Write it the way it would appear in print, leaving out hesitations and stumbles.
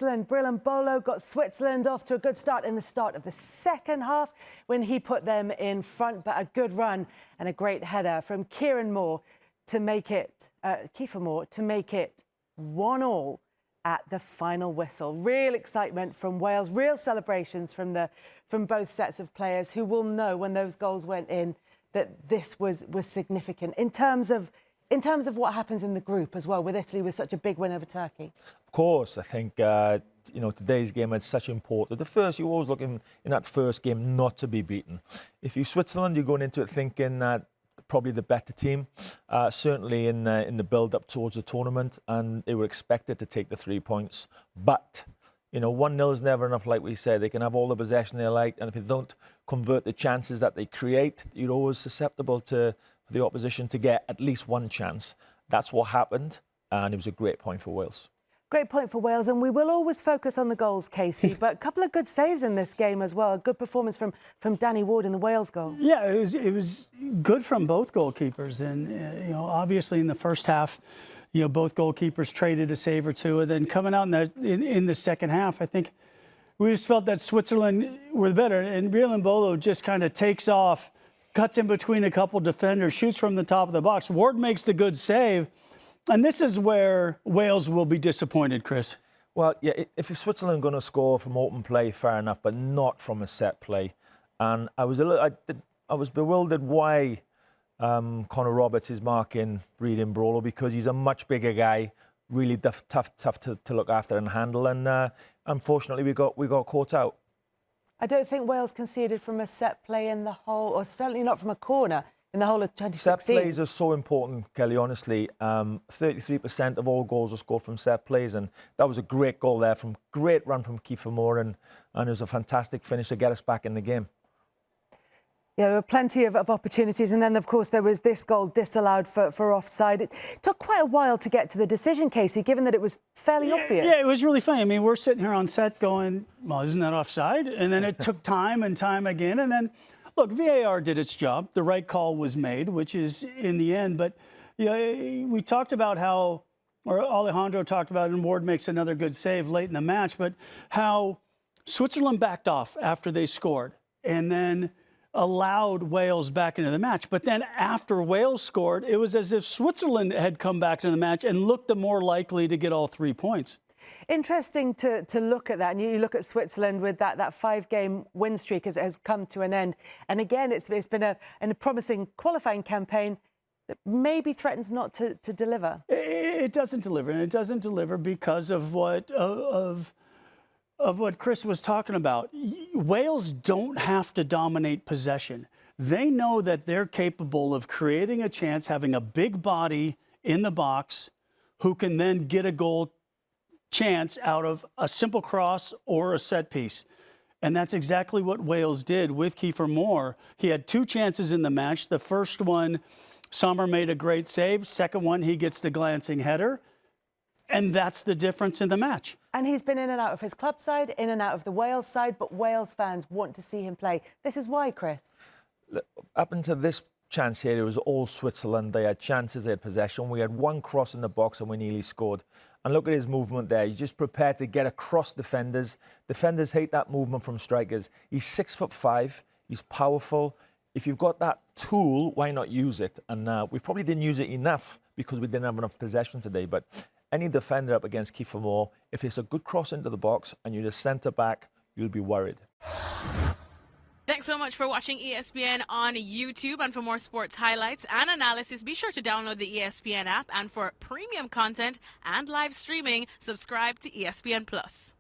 Switzerland. Breel Embolo got Switzerland off to a good start in the start of the second half when he put them in front, but a good run and a great header from Kiefer Moore to make it 1-1 at the final whistle. Real excitement from Wales, real celebrations from both sets of players who will know when those goals went in that this was significant in terms of what happens in the group as well, with Italy with such a big win over Turkey. Of course, I think today's game is such important. The first, you're always looking in that first game not to be beaten. If you're Switzerland, you're going into it thinking that probably the better team, certainly in the build-up towards the tournament, and they were expected to take the 3 points. But 1-0 is never enough, like we said. They can have all the possession they like, and if they don't convert the chances that they create, you're always susceptible to the opposition to get at least one chance. That's what happened, and it was a great point for Wales. Great point for Wales, and we will always focus on the goals, Kasey, but a couple of good saves in this game as well. A good performance from Danny Ward in the Wales goal. Yeah, it was good from both goalkeepers, and obviously in the first half, both goalkeepers traded a save or two, and then coming out in the second half, I think we just felt that Switzerland were better, and Breel Embolo just kind of takes off, cuts in between a couple defenders, shoots from the top of the box. Ward makes the good save. And this is where Wales will be disappointed, Chris. Well, yeah, if Switzerland are going to score from open play, fair enough, but not from a set play. And I was bewildered why Connor Roberts is marking Breel Embolo, because he's a much bigger guy, really tough to look after and handle. And unfortunately, we got caught out. I don't think Wales conceded from a set play in the whole, or certainly not from a corner in the whole of 2016. Set plays are so important, Kelly, honestly. 33% of all goals were scored from set plays, and that was a great goal there, great run from Kiefer Moore, and it was a fantastic finish to get us back in the game. Yeah, there were plenty of opportunities, and then, of course, there was this goal disallowed for offside. It took quite a while to get to the decision, Kasey, given that it was fairly obvious. Yeah, it was really funny. I mean, we're sitting here on set going, well, isn't that offside? And then it took time and time again, and then look, VAR did its job. The right call was made, which is in the end. But we talked about how, or Alejandro talked about, and Ward makes another good save late in the match, but how Switzerland backed off after they scored and then allowed Wales back into the match. But then after Wales scored, it was as if Switzerland had come back into the match and looked the more likely to get all 3 points. Interesting to look at that, and you look at Switzerland with that 5-game win streak as it has come to an end. And again, it's been a promising qualifying campaign that maybe threatens not to deliver. It doesn't deliver, and it doesn't deliver because of what Chris was talking about. Wales don't have to dominate possession. They know that they're capable of creating a chance, having a big body in the box who can then get a goal chance out of a simple cross or a set piece. And that's exactly what Wales did with Kiefer Moore. He had 2 chances in the match. The first one, Sommer made a great save. Second one, he gets the glancing header. And that's the difference in the match. And he's been in and out of his club side, in and out of the Wales side, but Wales fans want to see him play. This is why, Chris. Up until this chance here, it was all Switzerland. They had chances, they had possession. We had one cross in the box and we nearly scored. And look at his movement there. He's just prepared to get across defenders. Defenders hate that movement from strikers. He's 6'5". He's powerful. If you've got that tool, why not use it? And we probably didn't use it enough because we didn't have enough possession today. But any defender up against Kiefer Moore, if it's a good cross into the box and you're the centre back, you'll be worried. Thanks so much for watching ESPN on YouTube. And for more sports highlights and analysis, be sure to download the ESPN app. And for premium content and live streaming, subscribe to ESPN+.